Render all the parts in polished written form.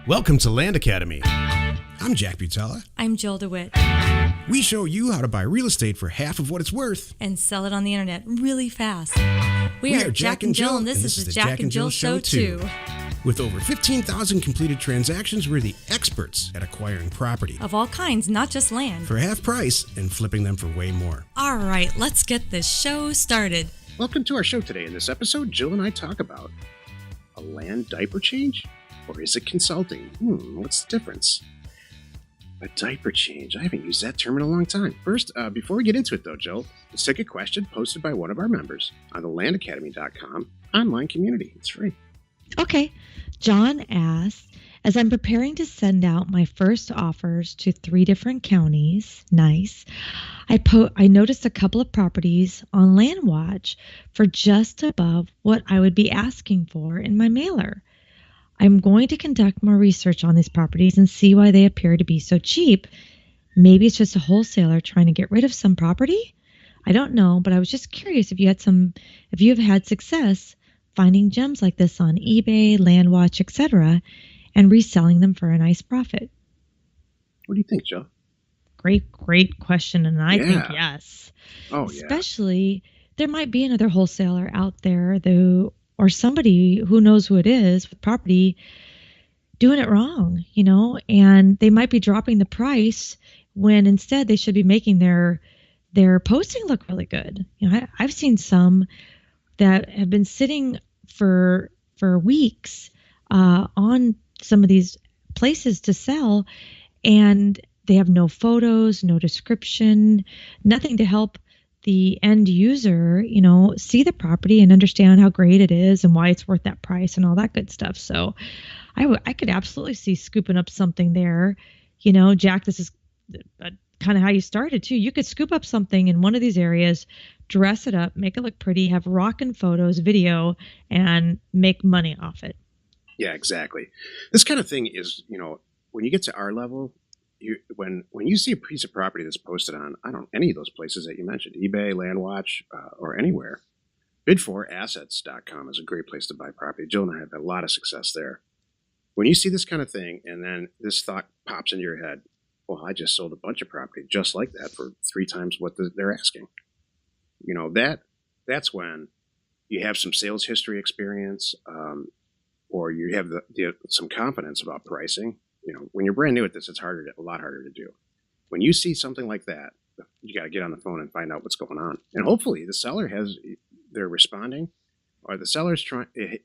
Welcome to Land Academy. I'm Jack Butala. I'm Jill DeWit. We show you how to buy real estate for half of what it's worth. And sell it on the internet really fast. We are Jack and Jill, and this is the Jack and Jill Show 2. With over 15,000 completed transactions, we're the experts at acquiring property. Of all kinds, not just land. For half price and flipping them for way more. All right, let's get this show started. Welcome to our show today. In this episode, Jill and I talk about a land diaper change? Or is it consulting? What's the difference? A diaper change. I haven't used that term in a long time. First, before we get into it though, Jill, let's take a question posted by one of our members on the landacademy.com online community. It's free. Okay. John asked, as I'm preparing to send out my first offers to 3 different counties, nice, I noticed a couple of properties on LandWatch for just above what I would be asking for in my mailer. I'm going to conduct more research on these properties and see why they appear to be so cheap. Maybe it's just a wholesaler trying to get rid of some property. I don't know, but I was just curious if you've had success finding gems like this on eBay, LandWatch, etc., and reselling them for a nice profit. What do you think, Joe? Great question, and I think yes. Oh, yeah. Especially, there might be another wholesaler out there or somebody who knows who it is with property doing it wrong, and they might be dropping the price when instead they should be making their posting look really good. I've seen some that have been sitting for weeks on some of these places to sell, and they have no photos, no description, nothing to help the end user, see the property and understand how great it is and why it's worth that price and all that good stuff. So I could absolutely see scooping up something there. Jack, this is kind of how you started too. You could scoop up something in one of these areas, dress it up, make it look pretty, have rockin' photos, video, and make money off it. Yeah, exactly. This kind of thing is, when you get to our level, when you see a piece of property that's posted on, any of those places that you mentioned, eBay, LandWatch, or anywhere, bid4assets.com is a great place to buy property. Jill and I have had a lot of success there. When you see this kind of thing, and then this thought pops into your head, well, I just sold a bunch of property just like that for 3 times what they're asking. That's when you have some sales history experience, or you have some confidence about pricing. When you're brand new at this, it's a lot harder to do. When you see something like that, you got to get on the phone and find out what's going on. And hopefully the seller they're responding, or the seller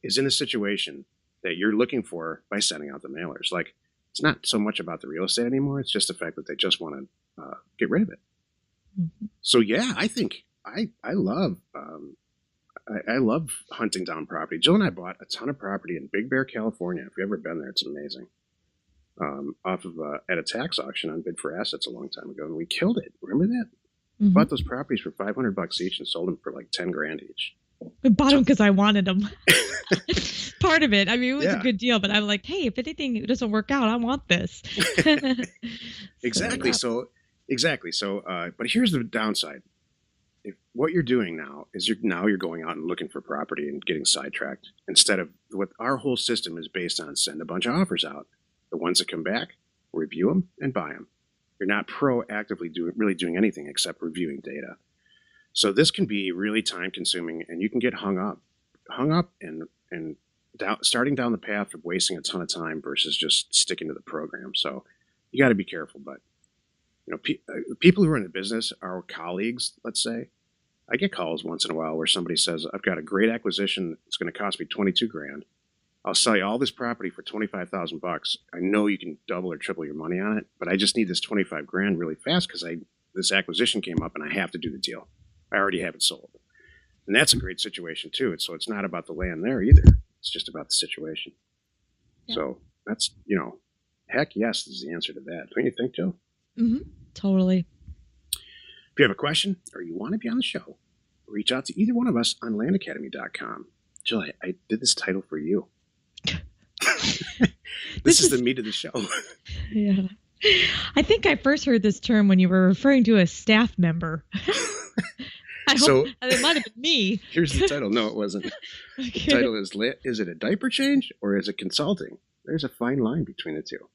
is in a situation that you're looking for by sending out the mailers. Like, it's not so much about the real estate anymore. It's just the fact that they just want to get rid of it. Mm-hmm. So yeah, I think I love hunting down property. Jill and I bought a ton of property in Big Bear, California. If you've ever been there, it's amazing. At a tax auction on Bid for Assets a long time ago, and we killed it. Remember that? Mm-hmm. Bought those properties for $500 each and sold them for like $10,000 each. I bought them because I wanted them. Part of it. It was a good deal, but I'm like, hey, if anything doesn't work out, I want this. Exactly. So, but here's the downside. What you're doing now is you're going out and looking for property and getting sidetracked instead of what our whole system is based on. Send a bunch of offers out. The ones that come back, review them and buy them. You're not proactively doing anything except reviewing data. So this can be really time consuming, and you can get hung up and starting down the path of wasting a ton of time versus just sticking to the program. So you got to be careful. But people who are in the business, our colleagues, let's say, I get calls once in a while where somebody says, I've got a great acquisition. It's going to cost me $22,000. I'll sell you all this property for $25,000. I know you can double or triple your money on it, but I just need this $25,000 really fast because this acquisition came up and I have to do the deal. I already have it sold. And that's a great situation too. So it's not about the land there either. It's just about the situation. Yeah. So that's, heck yes is the answer to that. Don't you think, Joe? Mm-hmm. Totally. If you have a question or you want to be on the show, reach out to either one of us on landacademy.com. Jill, I did this title for you. This is the meat of the show. Yeah. I think I first heard this term when you were referring to a staff member. I hope it might have been me. Here's the title. No, it wasn't. Okay. The title is it a diaper change or is it consulting? there's a fine line between the two.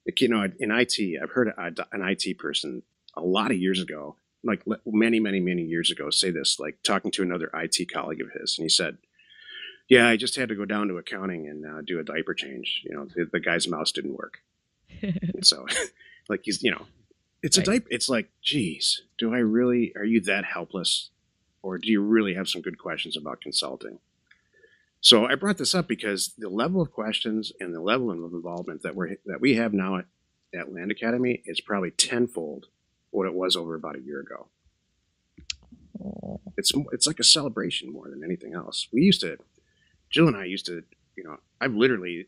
Like, in IT, I've heard an IT person a lot of years ago, like many, many, many years ago, say this, like talking to another IT colleague of his, and he said, "Yeah, I just had to go down to accounting and do a diaper change. The guy's mouse didn't work." And so, like it's a Right. diaper. It's like, geez, are you that helpless? Or do you really have some good questions about consulting? So I brought this up because the level of questions and the level of involvement that we have now at Land Academy is probably tenfold what it was over about a year ago. Oh. It's like a celebration more than anything else. Jill and I used to, I've literally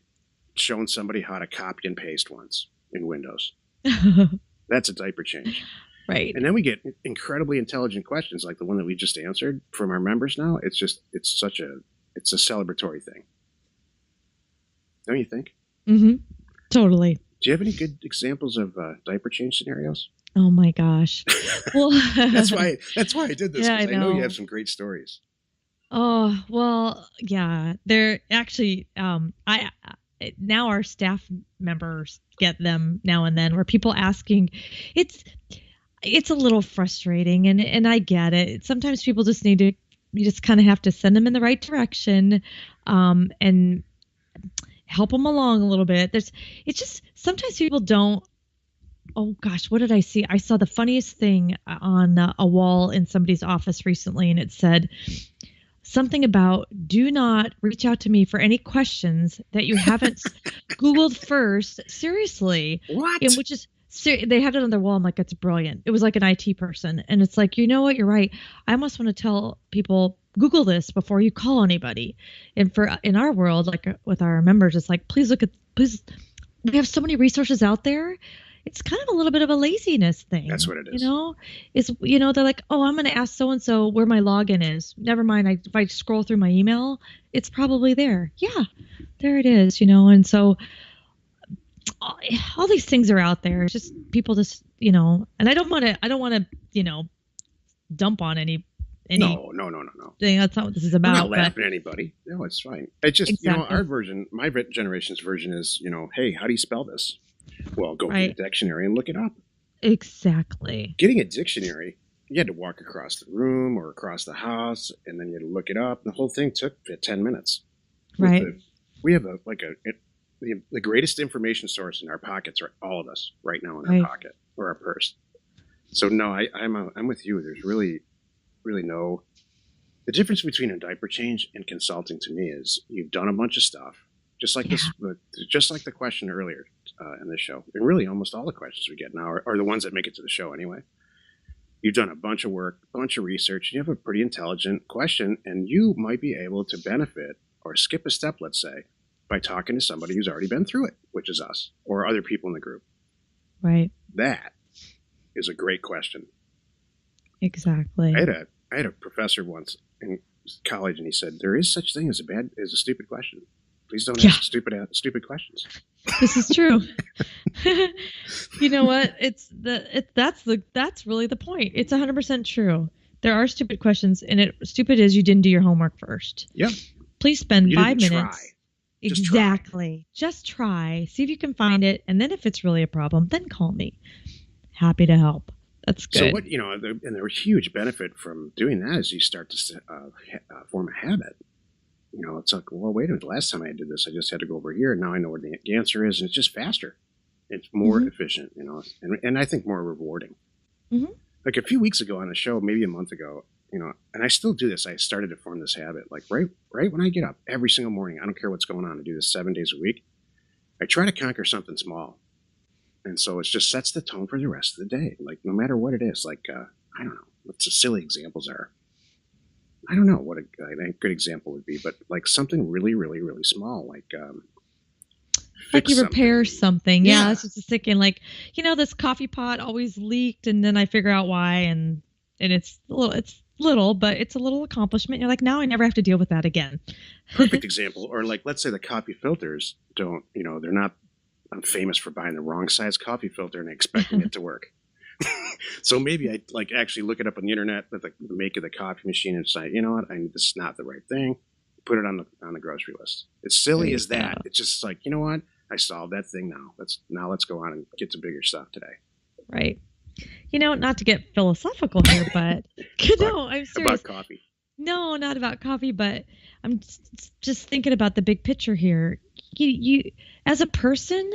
shown somebody how to copy and paste once in Windows. That's a diaper change. Right. And then we get incredibly intelligent questions like the one that we just answered from our members now. It's a celebratory thing. Don't you think? Mm-hmm. Totally. Do you have any good examples of diaper change scenarios? Oh my gosh. Well, That's why I did this. Yeah, I 'Cause I know you know. have some great stories. Oh, well, yeah. They're actually I now our staff members get them now and then where people asking it's a little frustrating and I get it. Sometimes people just you just kind of have to send them in the right direction and help them along a little bit. It's just sometimes people don't. Oh gosh, what did I see? I saw the funniest thing on a wall in somebody's office recently, and it said something about do not reach out to me for any questions that you haven't Googled first. Seriously. What? And which is they had it on their wall. I'm like, it's brilliant. It was like an IT person. And it's like, you know what? You're right. I almost want to tell people, Google this before you call anybody. And in our world, like with our members, it's like, please, we have so many resources out there. It's kind of a little bit of a laziness thing. That's what it is. They're like, oh, I'm going to ask so-and-so where my login is. Never mind. If I scroll through my email, it's probably there. Yeah, there it is, and so all these things are out there. It's just people just, and I don't want to, dump on any No. thing. That's not what this is I'm about. not laughing at anybody. No, it's fine. It's just, Exactly. our version, my generation's version is, hey, how do you spell this? Well, go Right. get a dictionary and look it up. Exactly. Getting a dictionary, you had to walk across the room or across the house, and then you had to look it up. The whole thing took 10 minutes. Right. We have the greatest information source in our pockets are all of us right now in Right. our pocket or our purse. So no, I'm with you. There's really no. The difference between a diaper change and consulting to me is you've done a bunch of stuff, just like just like the question earlier in this show, and really almost all the questions we get now are the ones that make it to the show anyway. You've done a bunch of work, a bunch of research, and you have a pretty intelligent question, and you might be able to benefit or skip a step, let's say, by talking to somebody who's already been through it, which is us or other people in the group. Right. That is a great question. Exactly. I had a professor once in college, and he said, "There is such thing as a stupid question. Please don't ask stupid questions." This is true. You know what? That's really the point. It's 100% true. There are stupid questions, and stupid is you didn't do your homework first. Yep. Please spend You 5 didn't minutes. try. Exactly. Just try. See if you can find it, and then if it's really a problem, then call me. Happy to help. That's good. So what and the huge benefit from doing that is you start to form a habit. It's like, well, wait a minute. The last time I did this, I just had to go over here, and now I know where the answer is, and it's just faster. It's more efficient, and I think more rewarding. Mm-hmm. Like a few weeks ago on a show, maybe a month ago, and I still do this. I started to form this habit. Like right when I get up every single morning, I don't care what's going on. I do this 7 days a week. I try to conquer something small. And so it just sets the tone for the rest of the day. Like, no matter what it is, like, I don't know what the silly examples are. I don't know what a good example would be, but like something really, really, really small, like you repair something. Yeah. I was just thinking, like, this coffee pot always leaked, and then I figure out why, and it's little, but it's a little accomplishment. You're like, now I never have to deal with that again. Perfect example. Or like, let's say the coffee filters don't, they're not. I'm famous for buying the wrong size coffee filter and expecting it to work. So maybe I actually look it up on the internet with the make of the coffee machine and say, you know what, this is not the right thing. Put it on the grocery list. As silly as that. It's just like, you know what, I solved that thing now. Let's go on and get to bigger stuff today. Right. Not to get philosophical here, but no, I'm serious. About coffee. No, not about coffee, but I'm just thinking about the big picture here. You as a person,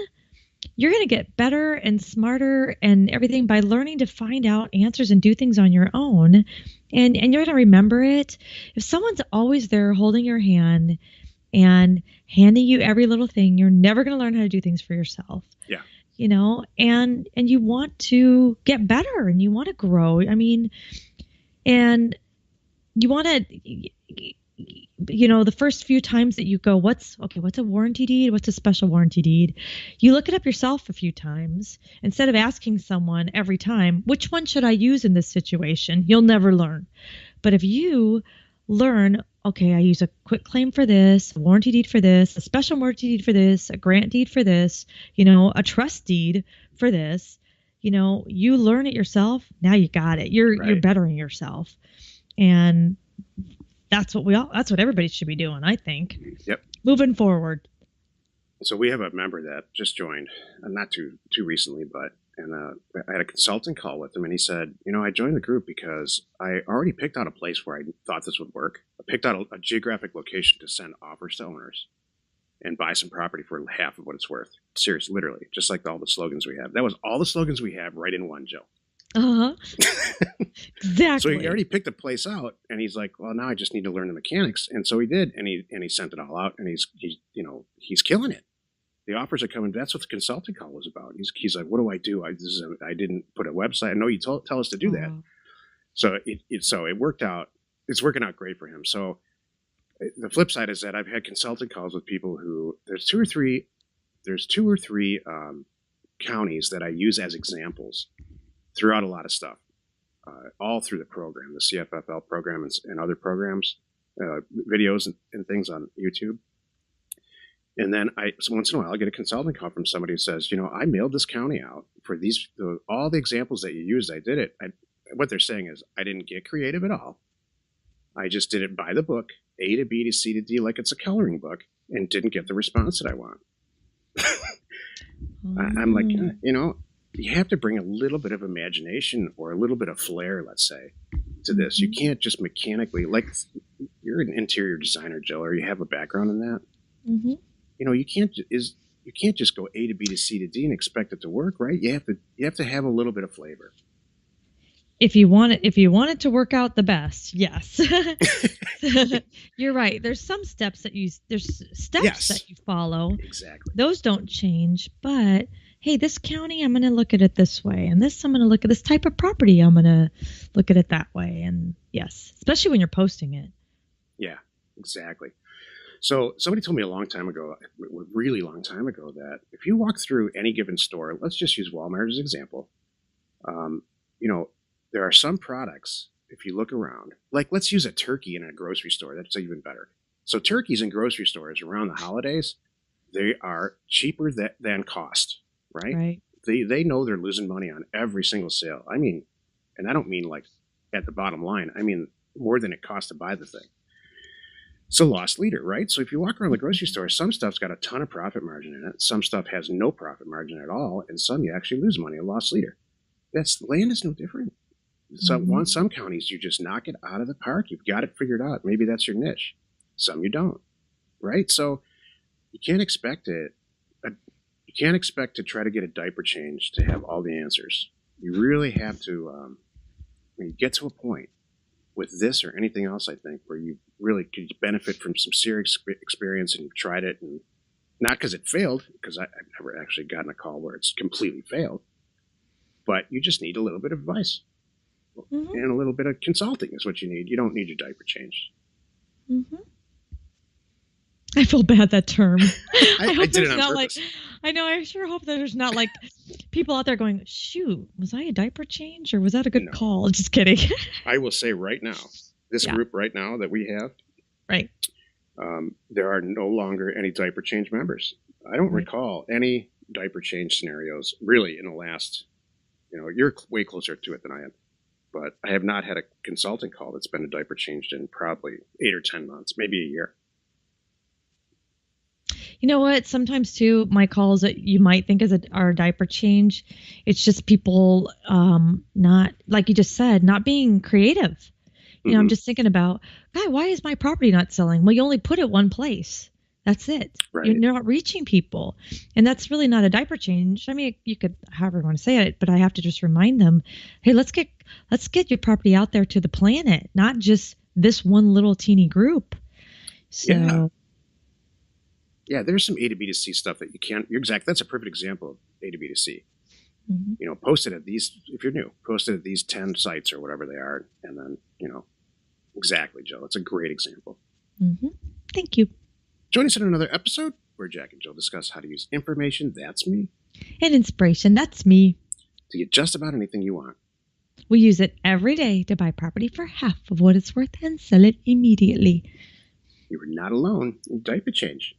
you're going to get better and smarter and everything by learning to find out answers and do things on your own. And you're going to remember it. If someone's always there holding your hand and handing you every little thing, you're never going to learn how to do things for yourself. Yeah. And you want to get better and you want to grow. I mean, and you want to, the first few times that you go, what's a warranty deed? What's a special warranty deed? You look it up yourself a few times instead of asking someone every time, which one should I use in this situation? You'll never learn. But if you learn, okay, I use a quick claim for this, a warranty deed for this, a special warranty deed for this, a grant deed for this, a trust deed for this, you learn it yourself. Now you got it. You're bettering yourself. And that's what everybody should be doing, I think. Yep. Moving forward. So we have a member that just joined, not too recently, but I had a consultant call with him, and he said, I joined the group because I already picked out a place where I thought this would work. I picked out a geographic location to send offers to owners and buy some property for half of what it's worth. Seriously, literally, just like all the slogans we have. That was all the slogans we have right in one, Jill. Uh-huh. Exactly. So he already picked the place out, and he's like, well, now I just need to learn the mechanics. And so he did, and he sent it all out, and he's killing it. The offers are coming. That's what the consulting call was about. He's like, what do I do? I didn't put a website. I know you tell us to do that. So it worked out. It's working out great for him. So the flip side is that I've had consulting calls with people who there's two or three counties that I use as examples throughout a lot of stuff, all through the program, the CFFL program and other programs, videos and things on YouTube. And then so once in a while, I get a consulting call from somebody who says, I mailed this county out for all the examples that you used. I did it. What they're saying is I didn't get creative at all. I just did it by the book, A to B to C to D, like it's a coloring book, and didn't get the response that I want. I'm like, you have to bring a little bit of imagination or a little bit of flair, let's say, to this. You can't just mechanically, like you're an interior designer, Jill, or you have a background in that. Mm-hmm. You can't just go A to B to C to D and expect it to work, right? You have to have a little bit of flavor. If you want it to work out the best, yes. You're right. There's steps that you follow. Exactly. Those don't change, but hey, this county, I'm going to look at it this way, and I'm going to look at this type of property, I'm going to look at it that way. And yes, especially when you're posting it. Yeah, exactly. So somebody told me a really long time ago, that if you walk through any given store, let's just use Walmart as an example. There are some products, if you look around, like let's use a turkey in a grocery store. That's even better. So turkeys in grocery stores around the holidays, they are cheaper than cost, right? Right. They know they're losing money on every single sale. I mean, and I don't mean like at the bottom line. I mean more than it costs to buy the thing. It's a loss leader, right? So if you walk around the grocery store, some stuff's got a ton of profit margin in it. Some stuff has no profit margin at all. And some you actually lose money, a loss leader. Land is no different. Some counties, you just knock it out of the park. You've got it figured out. Maybe that's your niche. Some you don't, right? So you can't expect it. You can't expect to try to get a diaper change to have all the answers. You really have to, when you get to a point with this or anything else, I think, where you really could benefit from some serious experience and you've tried it, and not because it failed, because I've never actually gotten a call where it's completely failed, but you just need a little bit of advice. Mm-hmm. And a little bit of consulting is what you need. You don't need your diaper changed. Mm-hmm. I feel bad that term. I did it on purpose. I know. I sure hope that there's not like people out there going, "Shoot, was I a diaper change, or was that a good call?" Just kidding. I will say right now, this group right now that we have, right? There are no longer any diaper change members. I don't recall any diaper change scenarios really in the last. You're way closer to it than I am. But I have not had a consulting call that's been a diaper changed in probably 8 or 10 months, maybe a year. You know what? Sometimes too, my calls that you might think are a diaper change. It's just people not, like you just said, not being creative. I'm just thinking about, God, why is my property not selling? Well, you only put it one place. That's it. Right. You're not reaching people. And that's really not a diaper change. I mean, you could however you want to say it, but I have to just remind them, hey, let's get your property out there to the planet, not just this one little teeny group. So yeah, there's some A to B to C stuff that you can't. You're exact. That's a perfect example of A to B to C. Post it at these, if you're new, post it at these 10 sites or whatever they are. And then, exactly, Jill. It's a great example. Thank you. Join us in another episode where Jack and Jill discuss how to use information, that's me, and inspiration, that's me, to get just about anything you want. We use it every day to buy property for half of what it's worth and sell it immediately. You are not alone in Diaper Change.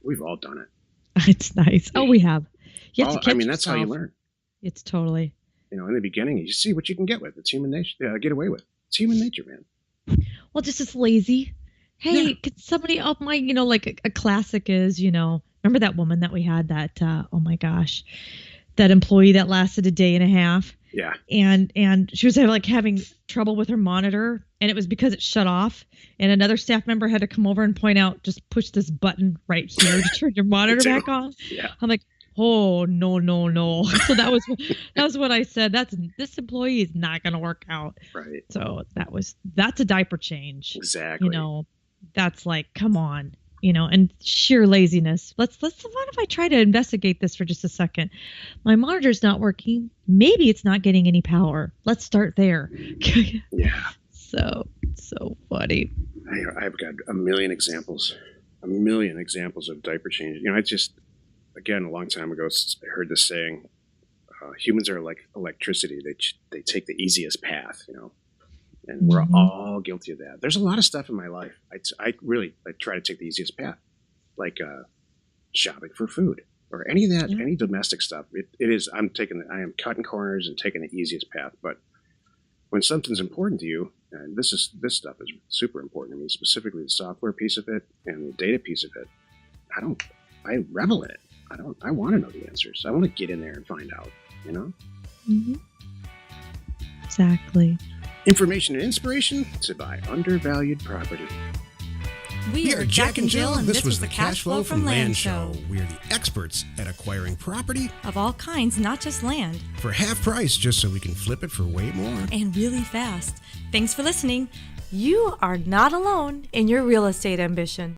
We've all done it. It's nice. Oh, we have. You have to catch that's how you learn. It's totally. In the beginning, you see what you can get with. It's human nature. Get away with. It's human nature, man. Well, just as lazy. Hey, could somebody up my, like a classic is, remember that woman that we had that, oh my gosh, that employee that lasted a day and a half. Yeah. And she was having trouble with her monitor, and it was because it shut off. And another staff member had to come over and point out, just push this button right here to turn your monitor back on. Yeah. I'm like, oh, no. So that was what I said. This employee is not going to work out. Right. So that's a diaper change. Exactly. That's like, come on, and sheer laziness. What if I try to investigate this for just a second? My monitor's not working. Maybe it's not getting any power. Let's start there. Yeah. So funny. I've got a million examples of diaper change. I just, again, a long time ago, I heard this saying, humans are like electricity. They take the easiest path, and we're all guilty of that. There's a lot of stuff in my life. I try to take the easiest path, like shopping for food or any of that, any domestic stuff. I am cutting corners and taking the easiest path. But when something's important to you, and this stuff is super important to me, specifically the software piece of it and the data piece of it, I revel in it. I want to know the answers. I want to get in there and find out, Exactly. Information and inspiration to buy undervalued property. We are Jack and Jill, and this was the Cash Flow from Land Show. We are the experts at acquiring property Of all kinds, not just land. for half price, just so we can flip it for way more. And really fast. Thanks for listening. You are not alone in your real estate ambition.